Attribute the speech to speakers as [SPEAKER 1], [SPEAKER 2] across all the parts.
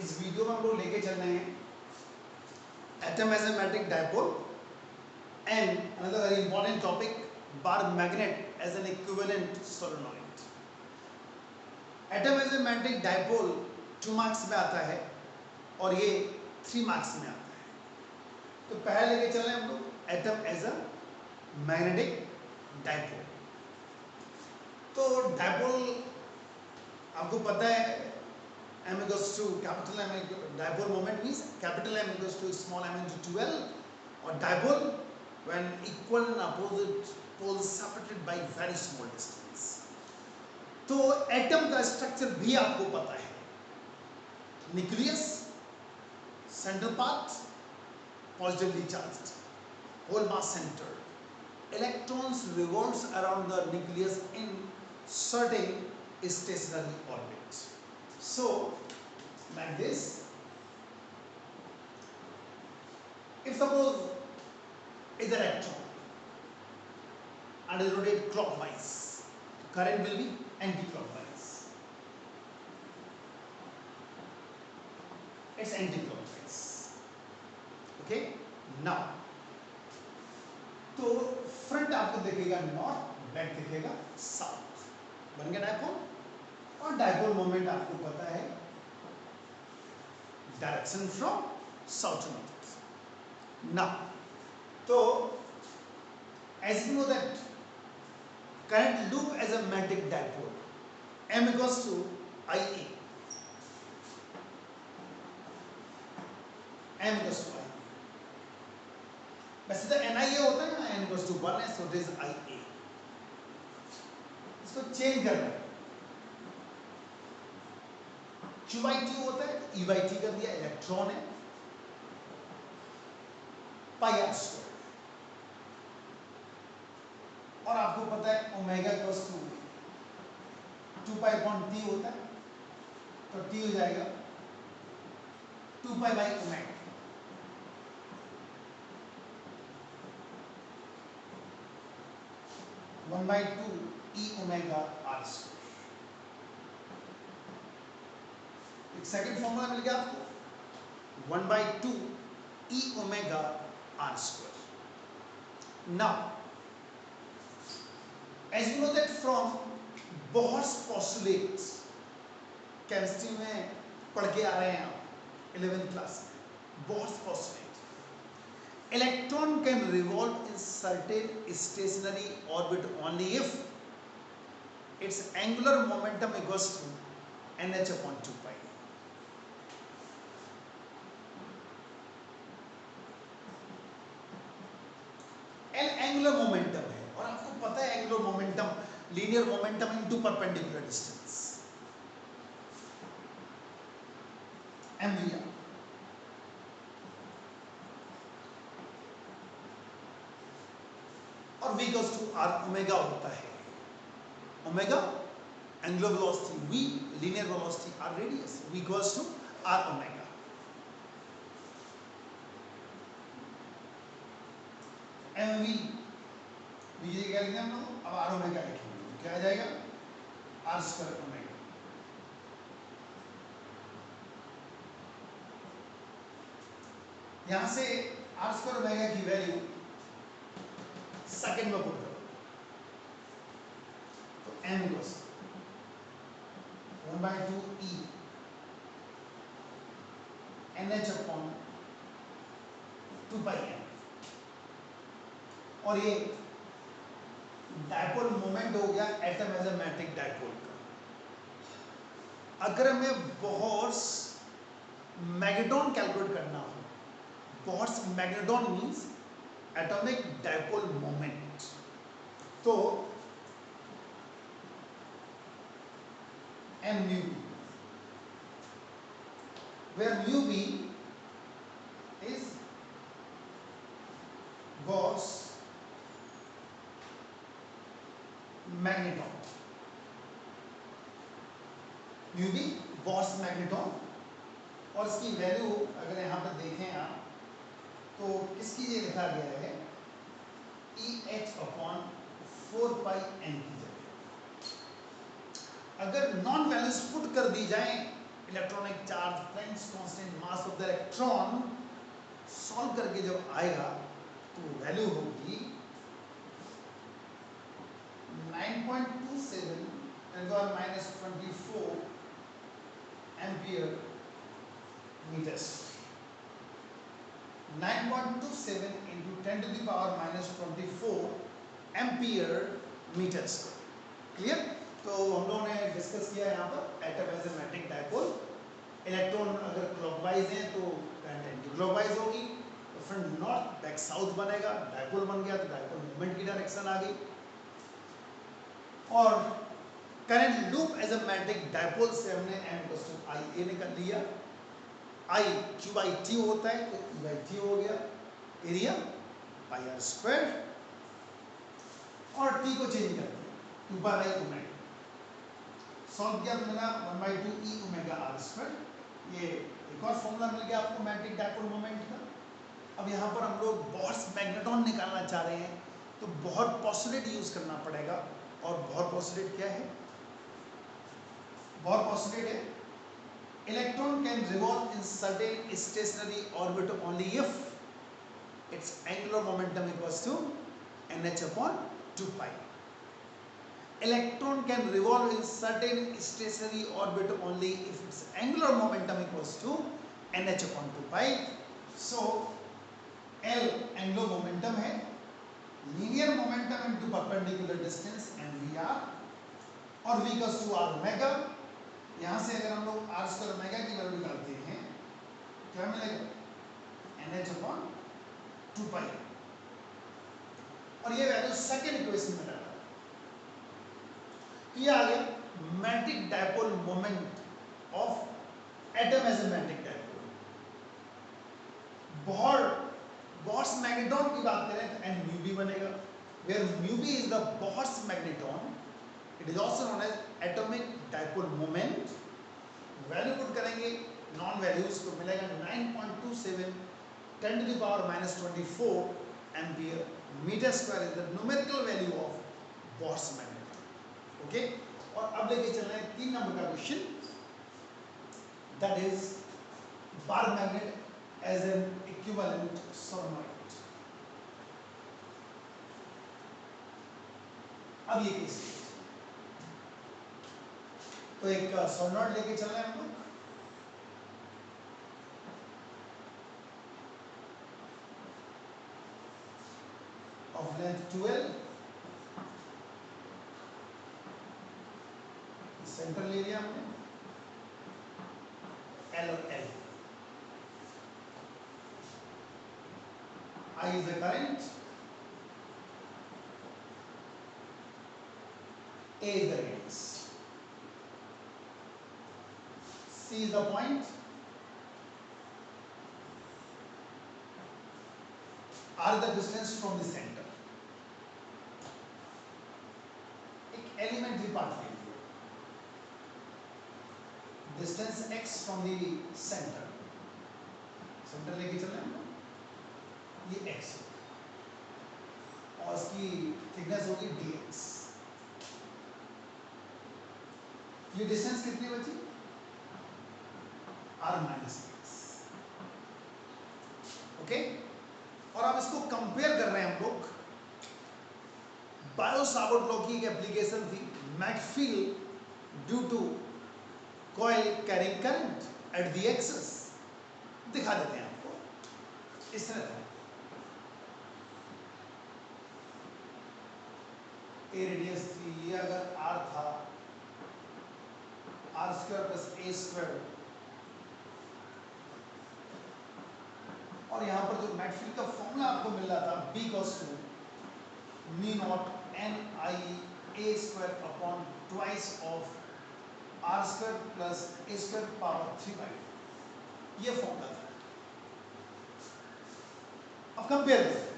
[SPEAKER 1] इस वीडियो में हम लोग लेके चल रहे हैं atom as a magnetic dipole and another very important topic bar magnet as an equivalent solenoid. Atom as a magnetic dipole 2 marks में आता है और ये 3 मार्क्स में आता है। तो पहले लेके चल रहे हैं हम लोग atom as a magnetic dipole. तो डायपोल आपको पता है m equals to capital M dipole moment means capital M equals to small m into 2L और dipole when equal and opposite poles separated by very small distance। तो atom का structure भी आपको पता है, nucleus, central part positively charged, whole mass center, electrons revolves around the nucleus in certain stationary orbit। So like this, if suppose is an electron and is rotated clockwise, current will be anti-clockwise, it's anti-clockwise, okay। now तो front आपको दिखेगा north, back दिखेगा south, बन गया dipole. और dipole moment आपको पता है direction from south to north. Now तो as you know that current loop as a magnetic dipole m equals to ia, m equals to ia, वैसे तो NIA होता है ना, n equals to 1 है, so it is IA। इसको change करना है, Q by T होता है E by T कर दिया, इलेक्ट्रॉन है पाई आर स्क्वायर। और आपको पता है omega equals to 2 pi upon T होता है, तो T हो जाएगा 2 pi by omega. One by 2 E omega r square. एक सेकेंड फॉर्मूला मिल गया आपको 1 बाई 2 E omega r square. Now as you know that from Bohr's postulate, chemistry में पढ़ के आ रहे हैं आप 11th क्लास में, Bohr's postulate, electron can revolve in certain stationary orbit only if its angular momentum equals to nh upon 2 pi। n angular momentum है और आपको पता है angular momentum linear momentum into perpendicular distance, mvr। और v equals to r omega होता है, omega angular velocity, v linear velocity, r radius, v equals to r omega. mv v क्या लिखते हैं हम लोग, अब r ओमेगा लिखेंगे, क्या आ जाएगा r स्क्वायर ओमेगा। यहां से r स्क्वायर ओमेगा की वैल्यू सेकंड में पुट करो, तो m equals 1 by 2 E nh upon 2 pi m। और ये डायपोल मोमेंट हो गया atom as a magnetic dipole का। अगर हमें बोहर्स मैग्नेटॉन कैलकुलेट करना हो, Bohr's magneton means atomic dipole moment, तो m mu b, where mu b is Gauss magneton, mu b Gauss magneton. और इसकी वैल्यू अगर यहाँ पर देखें आप तो किसकी ये लिखा गया है EH अपॉन 4 पाई n की जगह। अगर नॉन वैल्यूज पुट कर दी जाए electronic charge, Planck's constant, mass of the electron solve करके जब आएगा तो वैल्यू होगी 9.27 -24 ampere metre square. 9.27 into 10⁻⁻24 ampere metre square. Clear? तो हम लोगों ने डिस्कस किया यहाँ पर atom as a magnetic dipole. Electron अगर क्लॉकवाइज हैं तो करंट एंटी क्लॉकवाइज होगी, तो फ्रंट नॉर्थ बैक साउथ बनेगा, डायपोल बन गया तो डायपोल मूवमेंट की डायरेक्शन आ गई। और current loop as a magnetic dipole से हमने M=IA निकाल लिया। I Q/T होता है तो E/T हो गया, एरिया πr², और T को चेंज कर दिया 2π/ω। सॉल्व किया तो मिला 1/2 E⍵r²। ये एक और फॉर्मूला मिल गया आपको मैग्नेटिक डायपोल मोमेंट का। अब यहाँ पर हम लोग बोह्रस मैग्नेटॉन निकालना चाह रहे हैं तो बोह्र पोस्टुलेट यूज करना पड़ेगा। और बोह्र पोस्टुलेट क्या है? बोह्र पोस्टुलेट है electron can revolve in certain stationary orbit only if it's angular momentum equals to nh/2π। Electron can revolve in certain stationary orbit only if its angular momentum equals to nh/2π. So L angular momentum है, linear momentum into perpendicular distance and VR, और V equals to r omega. यहाँ से अगर हम लोग r² omega की value निकालते हैं क्या मिलेगा? nh/2π। और ये वैल्यू सेकेंड इक्वेशन में डाला। ये आ गया magnetic dipole moment of atom as a magnetic dipole. Bohr's magneton की बात करें तो N�μb बनेगा, where μb is the Bohr's magneton. It is also known as atomic dipole moment. Value put करेंगे नॉन वैल्यूज तो मिलेगा 9.27 10⁻⁻24 ampere metre square is the numerical value of Bohr's magneton. Okay, और अब लेके चल रहे हैं 3 नंबर का question, that is bar magnet as an equivalent solenoid. अब ये केस तो एक सोलेनॉइड लेके चल रहे हैं हम लोग, ऑफ लेंथ 12, सेंट्रल एरिया हमने L और L। I is the current, A is the radius, C is the point, R is the distance from the center। एक एलिमेंट्री पार्ट ले लिया, distance x from the centre, centre लेके चल रहे हैं ये x और इसकी थिकनेस होगी dx। ये डिस्टेंस कितनी बची? r - x। ओके, और अब इसको कंपेयर कर रहे हैं हम लोग। बायो-सावर्ट लॉ की एक एप्लीकेशन थी, mag field due to coil carrying current at the axis। दिखा देते हैं आपको इस तरह था। A रेडियस थी, ये अगर R था, r² + a², और यहाँ पर जो मैकफील्ड का फॉर्मूला आपको मिल रहा था B = μ0 NiA²/2 of r² + a² power 3/2, ये फॉर्मूला था। अब कंपेयर करें,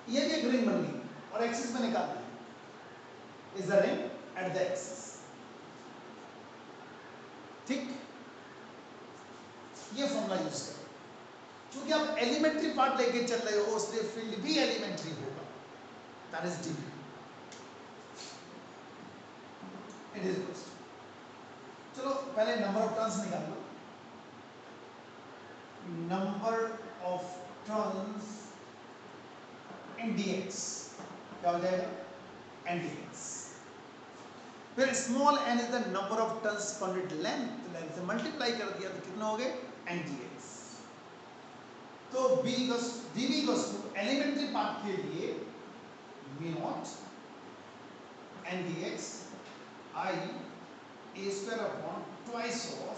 [SPEAKER 1] ये भी एक रिंग बन गई और एक्सिस में निकालना है, is the ring at the axis. ठीक, ये फॉर्मूला यूज करें। क्योंकि आप एलिमेंट्री पार्ट लेके चल रहे हो इसलिए फील्ड भी एलिमेंट्री होगा, that is D. It is चलो पहले नंबर ऑफ टर्न्स निकाल लो, number of turns in dx क्या हो जाएगा, n dx। फिर small n is the number of turns per unit length, length से मल्टीप्लाई कर दिया तो कितना हो गए, n dx। तो dv equals to elementary part के लिए v naught n dx I a square upon twice of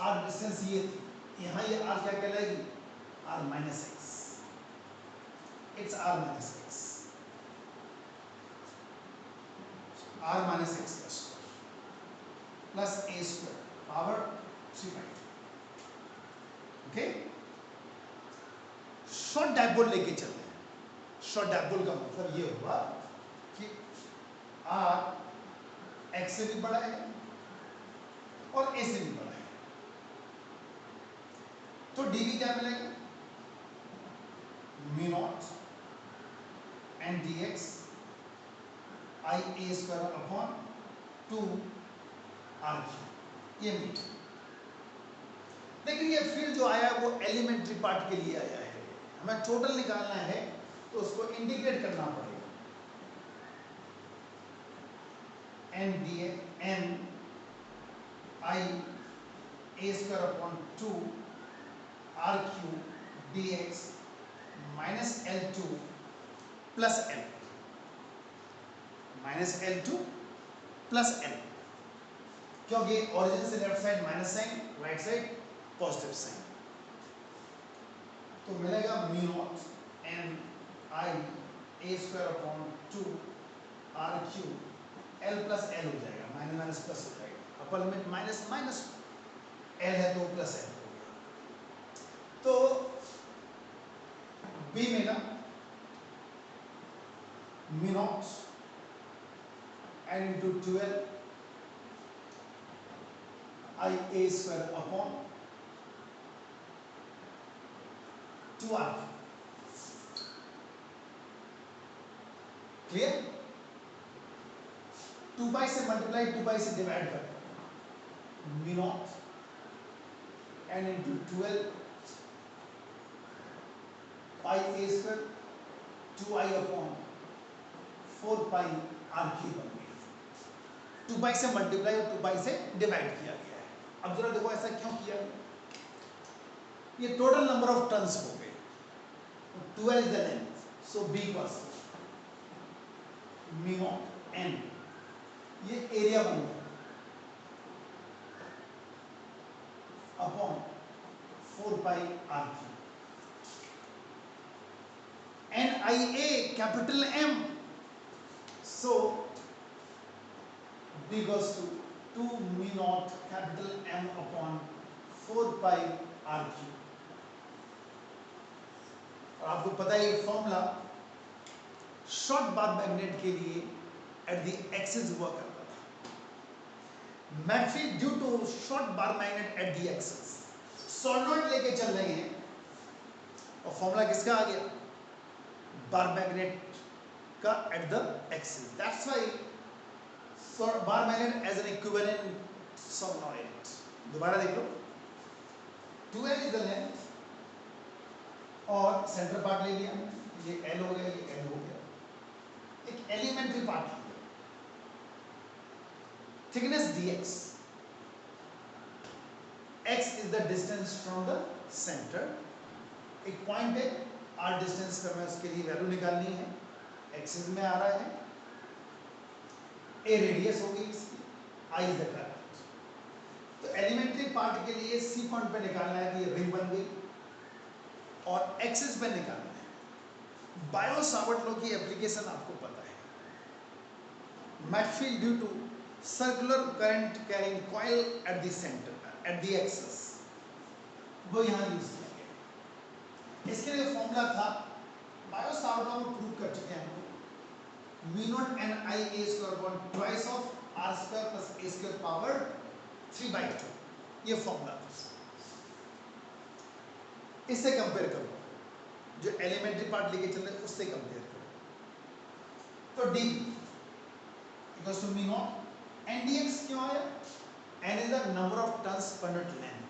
[SPEAKER 1] r distance ये थी, यहाँ ये r क्या कहलाएगी, r minus x, it's r minus x, r minus x का square plus a square power 3/2। Okay, short dipole लेके चल रहे हैं। शॉर्ट डायपोल का मतलब ये हुआ कि r x से भी बड़ा है और a से भी बड़ा है, तो dv क्या मिलेगा, mu naught n dx I a square upon 2 r cube, ये मीटर। लेकिन ये फील्ड जो आया वो एलिमेंट्री पार्ट के लिए आया है, हमें टोटल निकालना है तो उसको इंटीग्रेट करना पड़ेगा, n dx n I a square upon 2 r cube dx minus L2 plus L, minus L2 plus L, क्योंकि ओरिजिन से left side minus sign, right side positive sign, तो मिलेगा mu naught n I a square upon 2 r cube L plus L हो जाएगा, minus minus plus हो जाएगा, upper limit minus minus L है तो प्लस L हो गया। तो B मिला mu naught n into 12 I a square upon 2r, clear. 2 पाई से मल्टीप्लाई 2 पाई से डिवाइड कर, mu naught n into 12 pi a square 2i upon 4 pi r cube बन गया। 2 पाई से मल्टीप्लाई और 2 पाई से डिवाइड किया गया है। अब जरा देखो ऐसा क्यों किया, ये टोटल नंबर ऑफ टर्न्स हो गए, 12 is the length, so b equals mu naught n, ये एरिया बन गया upon 4 pi r cube, NIA capital M, so b equals to 2 mu naught capital M upon 4 pi r cube। और आपको पता है ये फॉर्मूला शॉर्ट बार मैग्नेट के लिए एट द एक्सिस हुआ करता था। Magnet due to short bar magnet at the axis, solenoid लेके चल रहे हैं और फॉर्मूला किसका आ गया, बार मैग्नेट का at the axis, that's why bar magnet as an equivalent solenoid. दोबारा देख लो, 2l इज द लेंथ और सेंटर पार्ट ले लिया, ये l हो गया, ये l हो गया, एक एलिमेंट्री पार्ट लिया, thickness dx, x is the distance from the centre, एक पॉइंट है r डिस्टेंस पे हमें उसके लिए वैल्यू निकालनी है, एक्सिस में आ रहा है, a रेडियस होगी इसकी, I इज द करंट। तो एलिमेंट्री पार्ट के लिए C पॉइंट पे निकालना है कि ये रिंग बन गई और एक्सिस पे निकालना है। बायो सावर्ट लॉ की एप्लीकेशन आपको पता है, mag field due to circular current carrying coil at the centre at the axis, वो यहाँ यूज किया गया। इसके लिए फॉर्मूला था, बायो सावर्ट लॉ में प्रूव कर चुके हैं, V naught n I a square upon twice of r square plus a square power 3/2, ये फॉर्मूला था। इससे कंपेयर करो, जो एलिमेंट्री पार्ट लेके चल रहे उससे कंपेयर करो, तो d equals to v naught n dx क्यों आया, n is the number of turns per unit length,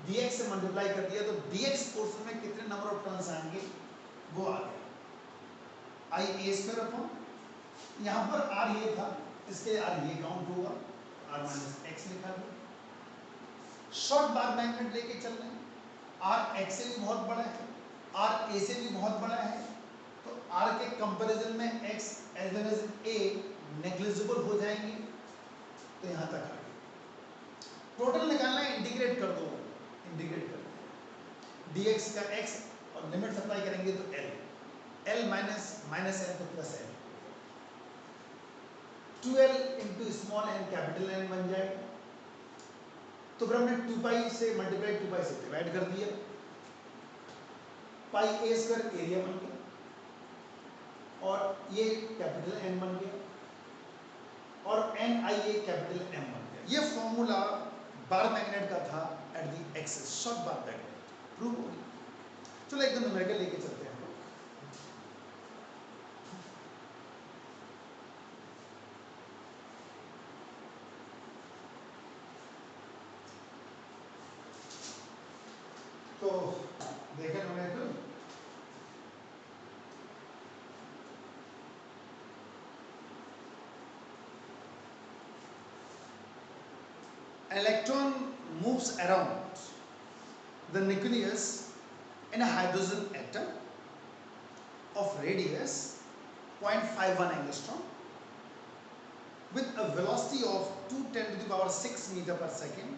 [SPEAKER 1] dx से मल्टीप्लाई कर दिया तो dx पोर्शन में कितने नंबर ऑफ टर्न्स आएंगे वो आ गया आई ए स्क्वायर अपॉन, यहाँ पर r ये था इसके r ये काउंट होगा, r माइनस एक्स लिखा गया। शॉर्ट बार मैग्नेट लेके चल रहे हैं, r x से भी बहुत बड़ा है, r a से भी बहुत बड़ा है, तो r के कंपैरिजन में x as well as a negligible हो जाएंगे, तो यहाँ तक आ गए। टोटल निकालना है, इंटीग्रेट कर दो, इंटीग्रेट कर दो dx का x और लिमिट अप्लाई करेंगे तो l माइनस माइनस l तो plus l, 2l into small n capital N बन जाएगा। तो फिर हमने 2 पाई से मल्टीप्लाई 2 पाई से डिवाइड कर दिया, पाई a स्क्वायर एरिया बन गया और ये कैपिटल N बन गया और एन आई ए कैपिटल M बन गया। ये फॉर्मूला बार मैग्नेट का था eight the axis, short bar magnet prove हो गया। चलो एकदम न्यूमेरिकल लेके चलते हैं हम लोग। तो देखें numerical, an electron moves around the nucleus in a hydrogen atom of radius 0.51 angstrom with a velocity of 210 to the power 6 meter per second.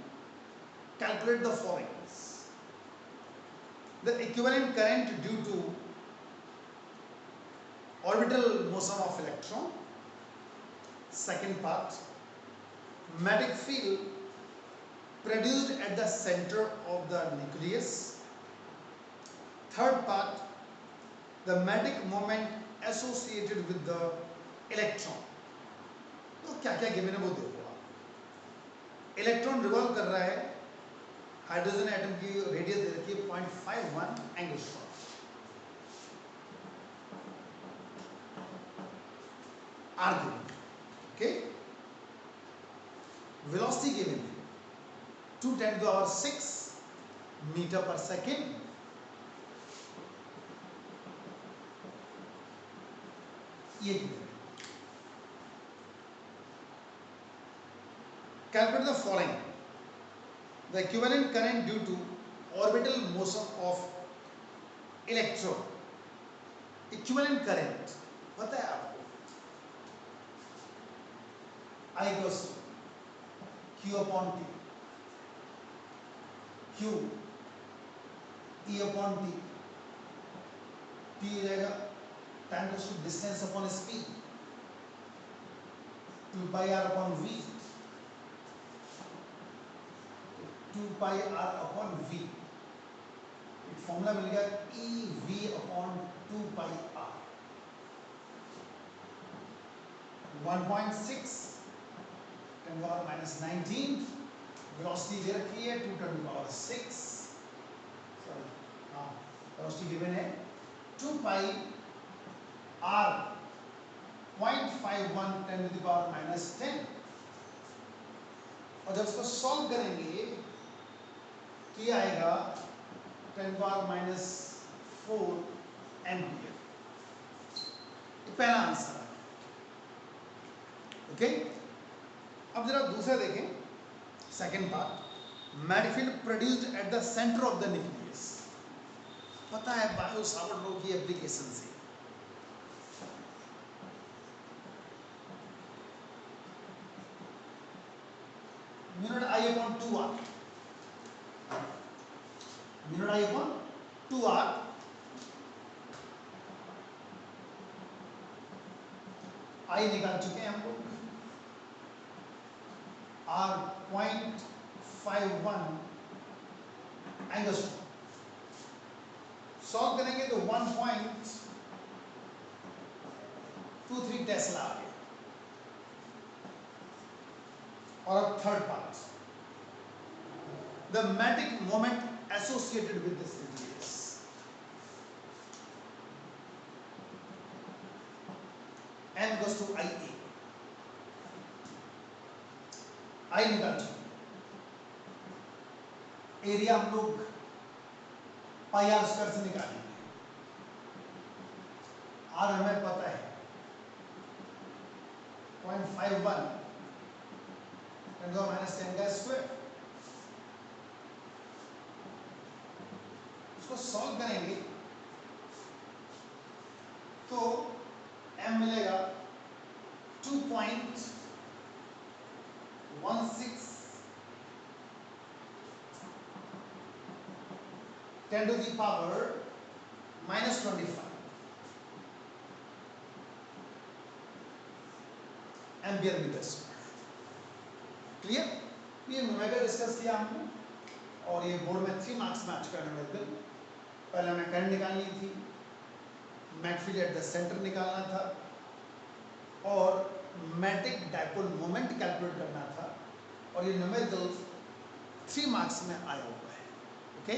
[SPEAKER 1] Calculate the following: the equivalent current due to orbital motion of electron. Second part, magnetic field produced at the center of the nucleus. Third part, the magnetic moment associated with the electron. तो क्या क्या given है वो देखो आप। Electron revolve कर रहा है, हाइड्रोजन एटम की रेडियस दे रखी है 0.51 angstrom, R given, okay, velocity given है 210 to the power 6 meter per second, ये गिवन है। Calculate the following: the equivalent current due to orbital motion of electron. Equivalent current पता है आपको, I equals Q upon T, Q E upon T, T हो जाएगा time goes to distance upon speed, 2 pi r upon v, 2 pi r upon v, एक formula मिल गया E v upon 2 pi r, 1.6 10 power minus 19, velocity दे रखी है 2 10 power 6, sorry हाँ velocity given है 2 pi r 0.51 10 to the power minus 10, और जब इसको सॉल्व करेंगे तो ये आएगा 10 power minus 4 एम्पियर, तो पहला आंसर है, ओके। अब जरा दूसरा देखें, second part, magnetic field produced at the centre of the nucleus. पता है बायो सावर्ट लॉ की एप्लीकेशन से, म्यू आई अपॉन 2r, म्यू आई अपॉन 2r, आई निकाल चुके हैं हम लोग, r 0.51 एंगस्ट्रॉम, सॉल्व करेंगे तो 1.23 टेस्ला आ गया। और अब third part, the magnetic moment associated with this nucleus, m goes to ia, आई निकाल चुके, एरिया हम लोग पाई आर स्क्वायर से निकालेंगे, आर हमें पता है 0.51 10⁻10 का स्क्वायर। इसको सॉल्व करेंगे तो m मिलेगा 2.16 10 to the power -25 ampere metre square. Clear? ये न्यूमेरिकल डिस्कस किया हमने और ये बोर्ड में 3 मार्क्स में आ चुका है न्यूमेरिकल। पहले हमें करंट निकालनी थी, मैग्नेटिक एट द सेंटर निकालना था और मैग्नेटिक डाइपोल मोमेंट कैलकुलेट करना था और ये न्यूमेरिकल 3 मार्क्स में आया हुआ है। ओके?